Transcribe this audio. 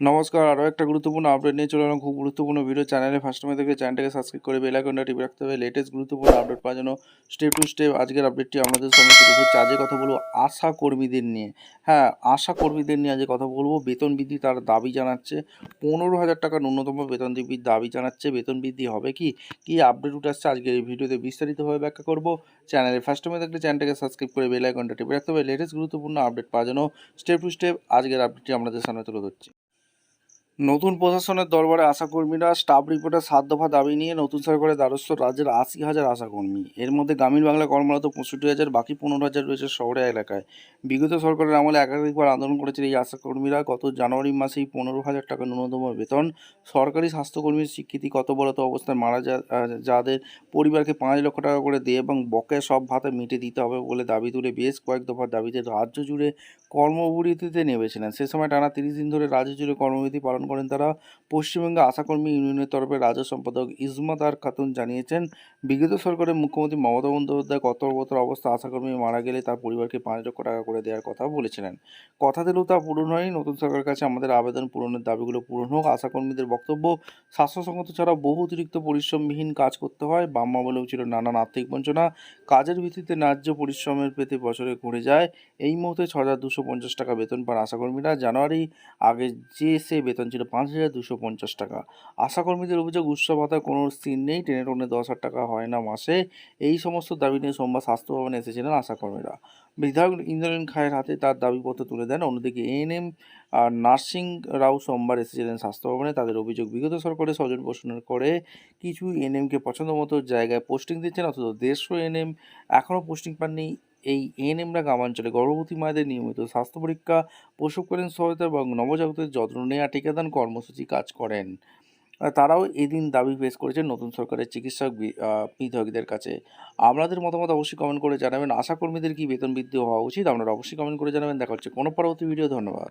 নমস্কার, আরও একটা গুরুত্বপূর্ণ আপডেট নিয়ে চলে এলাম। খুব গুরুত্বপূর্ণ ভিডিও। চ্যানেলে ফার্স্ট টাইম দেখলে চ্যানেলটাকে সাবস্ক্রাইব করে বেল আইকনটা টিপে রাখতে হবে। লেটেস্ট গুরুত্বপূর্ণ আপডেট পাওয়ার জন্য স্টেপ টু স্টেপ আজকের আপডেটটি আমাদের সামনে তুলে ধরছি। আজকে কথা বলবো আশা কর্মীদের নিয়ে। হ্যাঁ, আশা কর্মীদের নিয়ে আজকে কথা বলবো। বেতন বৃদ্ধি তার দাবি জানাচ্ছে। 15,000 টাকা ন্যূনতম বেতন বৃদ্ধির দাবি জানাচ্ছে। বেতন বৃদ্ধি হবে কি? কি আপডেট উঠে আসছে আজকের এই ভিডিওতে বিস্তারিতভাবে ব্যাখ্যা করবো। চ্যানেলে ফার্স্ট টাইমে দেখলে চ্যানেলটাকে সাবস্ক্রাইব করে বেল আইকনটা টিপে রাখতে হবে। লেটেস্ট গুরুত্বপূর্ণ আপডেট পাওয়ার জন্য স্টেপ টু স্টেপ আজকের আপডেটটি আমাদের সামনে তুলে ধরছি। নতুন প্রশাসনের দরবারে আশাকর্মীরা স্টাফ রিপোর্টের 7 দফা দাবি নিয়ে নতুন সরকারের দ্বারস্থ রাজ্যের 80,000 আশাকর্মী। এর মধ্যে গ্রামীণ বাংলায় কর্মরত 65,000, বাকি 15,000 রয়েছে শহরে এলাকায়। বিগত সরকারের আমলে একাধিকবার আন্দোলন করেছিল এই আশাকর্মীরা। গত জানুয়ারি মাসেই 15,000 টাকা ন্যূনতম বেতন। সরকারি স্বাস্থ্যকর্মীর স্বীকৃতি কর্তব্যরত অবস্থায় মারা যাদের পরিবারকে 5 লক্ষ টাকা করে দিয়ে এবং বকেয়া সব ভাতা মিটিয়ে দিতে হবে বলে দাবি তুলে বেশ কয়েক দফার দাবিতে রাজ্য জুড়ে কর্মবিরতিতে নেমেছিলেন। সে সময় টানা 30 দিন ধরে রাজ্য জুড়ে কর্মবিরতি পালন করেন তারা। পশ্চিমবঙ্গে আশাকর্মী ইউনিয়নের তরফে রাজ্য সম্পাদক ইজমাত আর খাতুন জানিয়েছেন, বিগত সরকারের মুখ্যমন্ত্রী মমতা বন্দ্যোপাধ্যায় কর্তব্যরত অবস্থা আশাকর্মী মারা গেলে তার পরিবারকে 5 লক্ষ টাকা করে দেওয়ার কথা বলেছিলেন। কথা দিলেও তা পূরণ হয়নি। নতুন সরকারের কাছে আমাদের আবেদন, পূরণের দাবিগুলো পূরণ হোক। আশাকর্মীদের বক্তব্য, স্বাস্থ্যসংগত ছাড়াও বহু অতিরিক্ত পরিশ্রমবিহীন কাজ করতে হয়। বাম আমলেও ছিল নানান আর্থিক বঞ্চনা। কাজের ভিত্তিতে ন্যায্য পরিশ্রমের পেতে বছরে ঘুরে যায়। এই মুহূর্তে 6,250 টাকা বেতন পান আশাকর্মীরা। জানুয়ারি আগে সে বেতন ছিল 5,250 টাকা। আশাকর্মীদের অভিযোগ, উৎসব ভাতার কোনো স্থির নেই, টেনে টুনে 10,000 টাকা হয় না মাসে। এই সমস্ত দাবি নিয়ে সোমবার স্বাস্থ্য ভবনে এসেছিলেন আশাকর্মীরা। বিধায়ক ইন্দ্রনীল খায়ের হাতে তার দাবিপত্র তুলে দেন। অন্যদিকে এএনএম আর নার্সিংরাও সোমবার এসেছিলেন স্বাস্থ্য ভবনে। তাদের অভিযোগ, বিগত সরকারের স্বজন পোষণের করে কিছু এএনএমকে পছন্দ মতো জায়গায় পোস্টিং দিচ্ছেন, অথচ 150 এএনএম এখনও পোস্টিং পাননি। এই এএনএমরা গ্রামাঞ্চলে গর্ভবতী মায়েদের নিয়মিত স্বাস্থ্য পরীক্ষা, প্রসবকালীন সহায়তা এবং নবজাতকের যত্ন নেওয়া টিকাদান কর্মসূচি কাজ করেন। তারাও এদিন দাবি পেশ করেছেন নতুন সরকারের চিকিৎসক বিধায়কদের কাছে। আপনাদের মতামত অবশ্যই কমেন্ট করে জানাবেন। আশাকর্মীদের কি বেতন বৃদ্ধি হওয়া উচিত? আপনারা অবশ্যই কমেন্ট করে জানাবেন। দেখা হচ্ছে কোনো পরবর্তী ভিডিও। ধন্যবাদ।